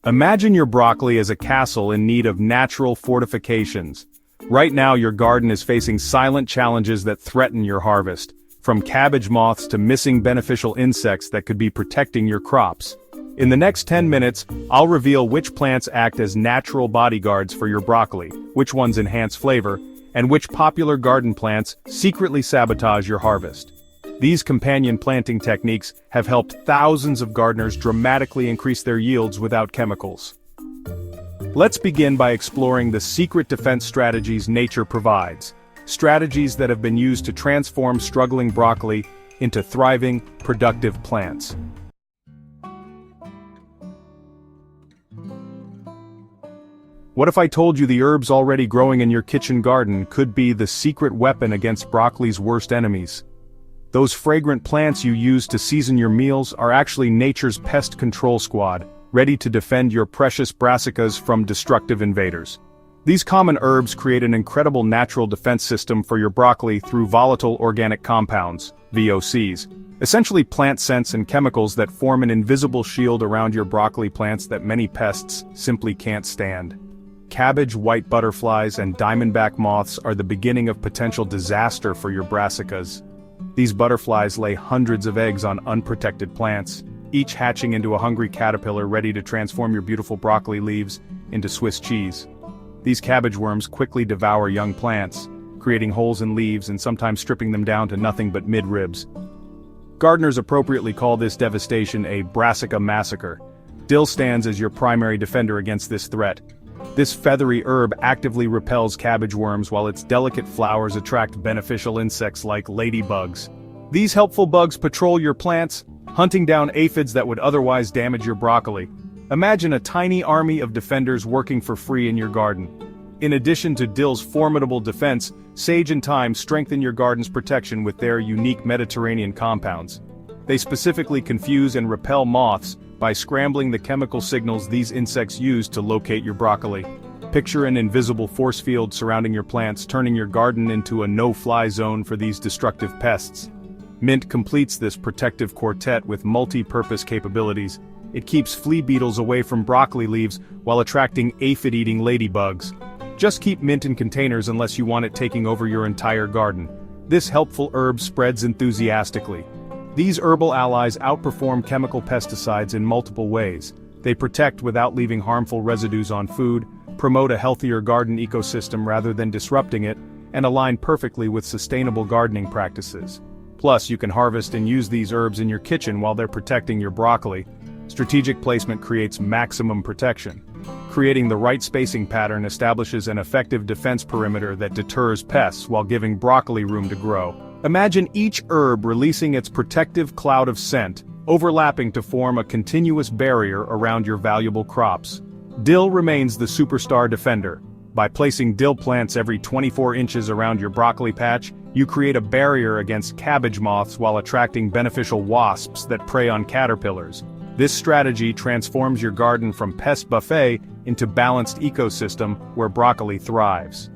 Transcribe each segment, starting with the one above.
Imagine your broccoli as a castle in need of natural fortifications. Right now your garden is facing silent challenges that threaten your harvest, from cabbage moths to missing beneficial insects that could be protecting your crops. In the next 10 minutes, I'll reveal which plants act as natural bodyguards for your broccoli, which ones enhance flavor, and which popular garden plants secretly sabotage your harvest. These companion planting techniques have helped thousands of gardeners dramatically increase their yields without chemicals. Let's begin by exploring the secret defense strategies nature provides, strategies that have been used to transform struggling broccoli into thriving, productive plants. What if I told you the herbs already growing in your kitchen garden could be the secret weapon against broccoli's worst enemies? Those fragrant plants you use to season your meals are actually nature's pest control squad, ready to defend your precious brassicas from destructive invaders. These common herbs create an incredible natural defense system for your broccoli through volatile organic compounds, VOCs, essentially plant scents and chemicals that form an invisible shield around your broccoli plants that many pests simply can't stand. Cabbage white butterflies and diamondback moths are the beginning of potential disaster for your brassicas. These butterflies lay hundreds of eggs on unprotected plants, each hatching into a hungry caterpillar ready to transform your beautiful broccoli leaves into Swiss cheese. These cabbage worms quickly devour young plants, creating holes in leaves and sometimes stripping them down to nothing but midribs. Gardeners appropriately call this devastation a brassica massacre. Dill stands as your primary defender against this threat. This feathery herb actively repels cabbage worms while its delicate flowers attract beneficial insects like ladybugs. These helpful bugs patrol your plants, hunting down aphids that would otherwise damage your broccoli. Imagine a tiny army of defenders working for free in your garden. In addition to dill's formidable defense, sage and thyme strengthen your garden's protection with their unique Mediterranean compounds. They specifically confuse and repel moths by scrambling the chemical signals these insects use to locate your broccoli. Picture an invisible force field surrounding your plants, turning your garden into a no-fly zone for these destructive pests. Mint completes this protective quartet with multi-purpose capabilities. It keeps flea beetles away from broccoli leaves while attracting aphid-eating ladybugs. Just keep mint in containers unless you want it taking over your entire garden. This helpful herb spreads enthusiastically. These herbal allies outperform chemical pesticides in multiple ways. They protect without leaving harmful residues on food, promote a healthier garden ecosystem rather than disrupting it, and align perfectly with sustainable gardening practices. Plus, you can harvest and use these herbs in your kitchen while they're protecting your broccoli. Strategic placement creates maximum protection. Creating the right spacing pattern establishes an effective defense perimeter that deters pests while giving broccoli room to grow. Imagine each herb releasing its protective cloud of scent, overlapping to form a continuous barrier around your valuable crops. Dill remains the superstar defender. By placing dill plants every 24 inches around your broccoli patch, you create a barrier against cabbage moths while attracting beneficial wasps that prey on caterpillars. This strategy transforms your garden from pest buffet into balanced ecosystem where broccoli thrives.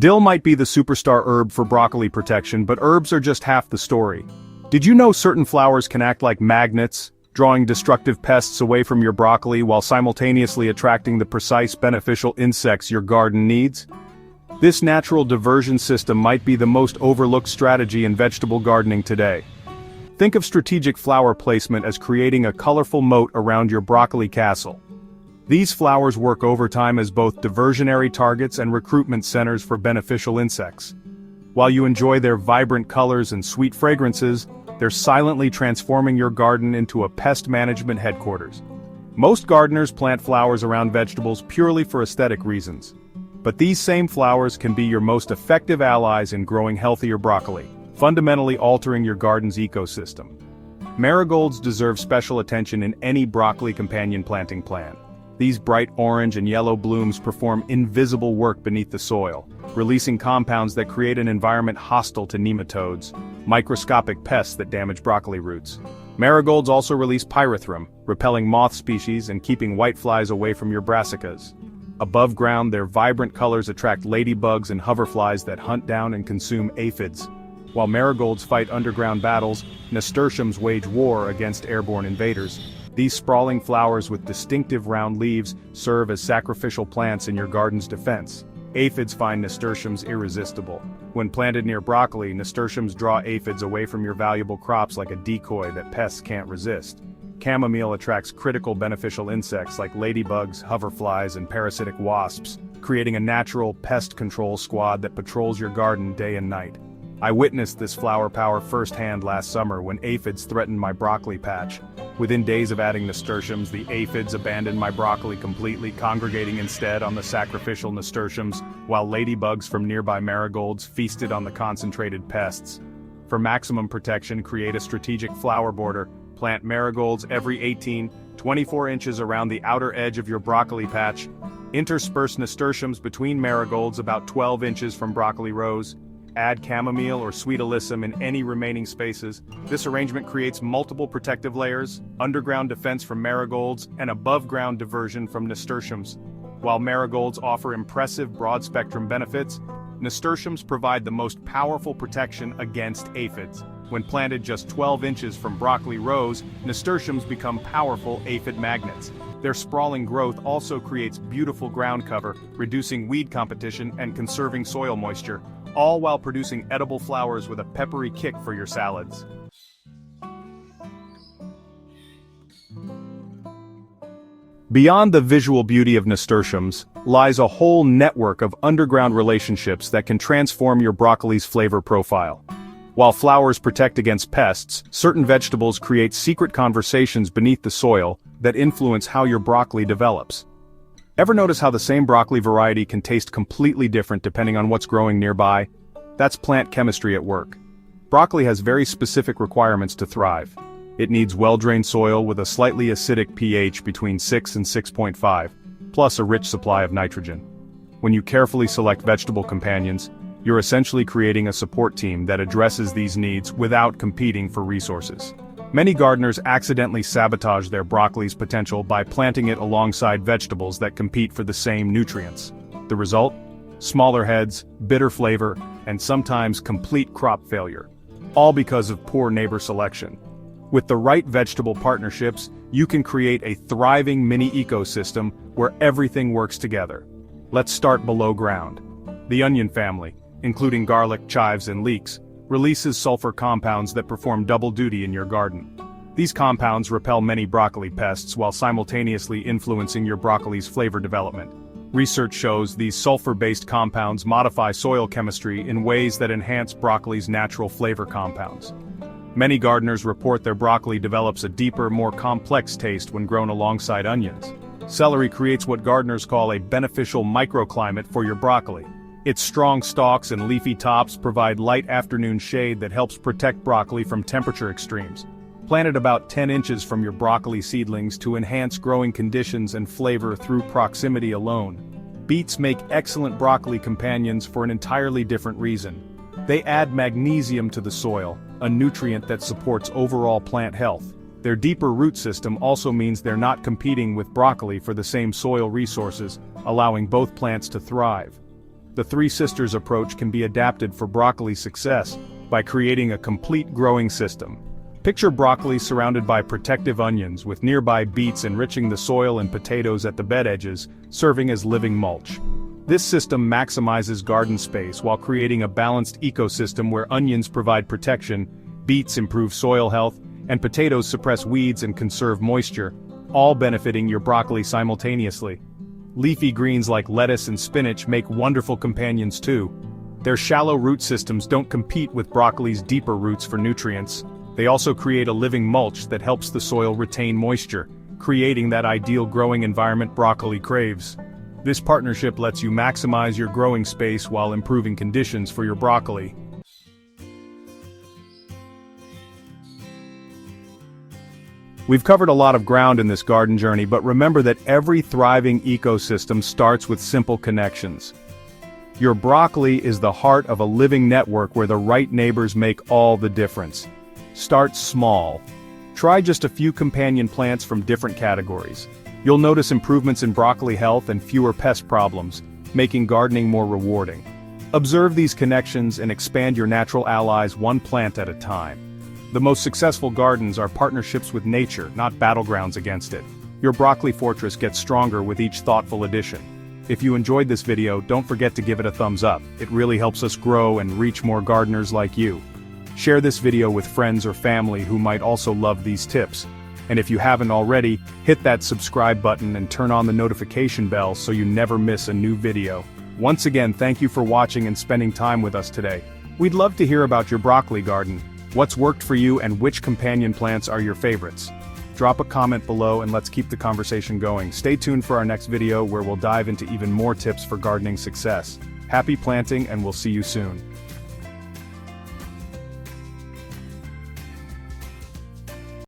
Dill might be the superstar herb for broccoli protection, but herbs are just half the story. Did you know certain flowers can act like magnets, drawing destructive pests away from your broccoli while simultaneously attracting the precise beneficial insects your garden needs? This natural diversion system might be the most overlooked strategy in vegetable gardening today. Think of strategic flower placement as creating a colorful moat around your broccoli castle. These flowers work overtime as both diversionary targets and recruitment centers for beneficial insects. While you enjoy their vibrant colors and sweet fragrances, they're silently transforming your garden into a pest management headquarters. Most gardeners plant flowers around vegetables purely for aesthetic reasons. But these same flowers can be your most effective allies in growing healthier broccoli, fundamentally altering your garden's ecosystem. Marigolds deserve special attention in any broccoli companion planting plan. These bright orange and yellow blooms perform invisible work beneath the soil, releasing compounds that create an environment hostile to nematodes, microscopic pests that damage broccoli roots. Marigolds also release pyrethrum, repelling moth species and keeping whiteflies away from your brassicas. Above ground, their vibrant colors attract ladybugs and hoverflies that hunt down and consume aphids. While marigolds fight underground battles, nasturtiums wage war against airborne invaders. These sprawling flowers with distinctive round leaves serve as sacrificial plants in your garden's defense. Aphids find nasturtiums irresistible. When planted near broccoli, nasturtiums draw aphids away from your valuable crops like a decoy that pests can't resist. Chamomile attracts critical beneficial insects like ladybugs, hoverflies, and parasitic wasps, creating a natural pest control squad that patrols your garden day and night. I witnessed this flower power firsthand last summer when aphids threatened my broccoli patch. Within days of adding nasturtiums, the aphids abandoned my broccoli completely, congregating instead on the sacrificial nasturtiums, while ladybugs from nearby marigolds feasted on the concentrated pests. For maximum protection, create a strategic flower border. Plant marigolds every 18-24 inches around the outer edge of your broccoli patch. Intersperse nasturtiums between marigolds about 12 inches from broccoli rows. Add chamomile or sweet alyssum in any remaining spaces. This arrangement creates multiple protective layers, underground defense from marigolds, and above-ground diversion from nasturtiums. While marigolds offer impressive broad-spectrum benefits, nasturtiums provide the most powerful protection against aphids. When planted just 12 inches from broccoli rows, nasturtiums become powerful aphid magnets. Their sprawling growth also creates beautiful ground cover, reducing weed competition and conserving soil moisture, all while producing edible flowers with a peppery kick for your salads. Beyond the visual beauty of nasturtiums lies a whole network of underground relationships that can transform your broccoli's flavor profile. While flowers protect against pests, certain vegetables create secret conversations beneath the soil that influence how your broccoli develops. Ever notice how the same broccoli variety can taste completely different depending on what's growing nearby? That's plant chemistry at work. Broccoli has very specific requirements to thrive. It needs well-drained soil with a slightly acidic pH between 6 and 6.5, plus a rich supply of nitrogen. When you carefully select vegetable companions, you're essentially creating a support team that addresses these needs without competing for resources. Many gardeners accidentally sabotage their broccoli's potential by planting it alongside vegetables that compete for the same nutrients. The result? Smaller heads, bitter flavor, and sometimes complete crop failure. All because of poor neighbor selection. With the right vegetable partnerships, you can create a thriving mini ecosystem where everything works together. Let's start below ground. The onion family, including garlic, chives, and leeks, releases sulfur compounds that perform double duty in your garden. These compounds repel many broccoli pests while simultaneously influencing your broccoli's flavor development. Research shows these sulfur-based compounds modify soil chemistry in ways that enhance broccoli's natural flavor compounds. Many gardeners report their broccoli develops a deeper, more complex taste when grown alongside onions. Celery creates what gardeners call a beneficial microclimate for your broccoli. Its strong stalks and leafy tops provide light afternoon shade that helps protect broccoli from temperature extremes. Plant it about 10 inches from your broccoli seedlings to enhance growing conditions and flavor through proximity alone. Beets make excellent broccoli companions for an entirely different reason. They add magnesium to the soil, a nutrient that supports overall plant health. Their deeper root system also means they're not competing with broccoli for the same soil resources, allowing both plants to thrive. The Three Sisters approach can be adapted for broccoli success by creating a complete growing system. Picture broccoli surrounded by protective onions with nearby beets enriching the soil and potatoes at the bed edges, serving as living mulch. This system maximizes garden space while creating a balanced ecosystem where onions provide protection, beets improve soil health, and potatoes suppress weeds and conserve moisture, all benefiting your broccoli simultaneously. Leafy greens like lettuce and spinach make wonderful companions too. Their shallow root systems don't compete with broccoli's deeper roots for nutrients. They also create a living mulch that helps the soil retain moisture, creating that ideal growing environment broccoli craves. This partnership lets you maximize your growing space while improving conditions for your broccoli. We've covered a lot of ground in this garden journey, but remember that every thriving ecosystem starts with simple connections. Your broccoli is the heart of a living network where the right neighbors make all the difference. Start small. Try just a few companion plants from different categories. You'll notice improvements in broccoli health and fewer pest problems, making gardening more rewarding. Observe these connections and expand your natural allies one plant at a time. The most successful gardens are partnerships with nature, not battlegrounds against it. Your broccoli fortress gets stronger with each thoughtful addition. If you enjoyed this video, don't forget to give it a thumbs up. It really helps us grow and reach more gardeners like you. Share this video with friends or family who might also love these tips. And if you haven't already, hit that subscribe button and turn on the notification bell so you never miss a new video. Once again, thank you for watching and spending time with us today. We'd love to hear about your broccoli garden. What's worked for you and which companion plants are your favorites? Drop a comment below and let's keep the conversation going. Stay tuned for our next video where we'll dive into even more tips for gardening success. Happy planting and we'll see you soon.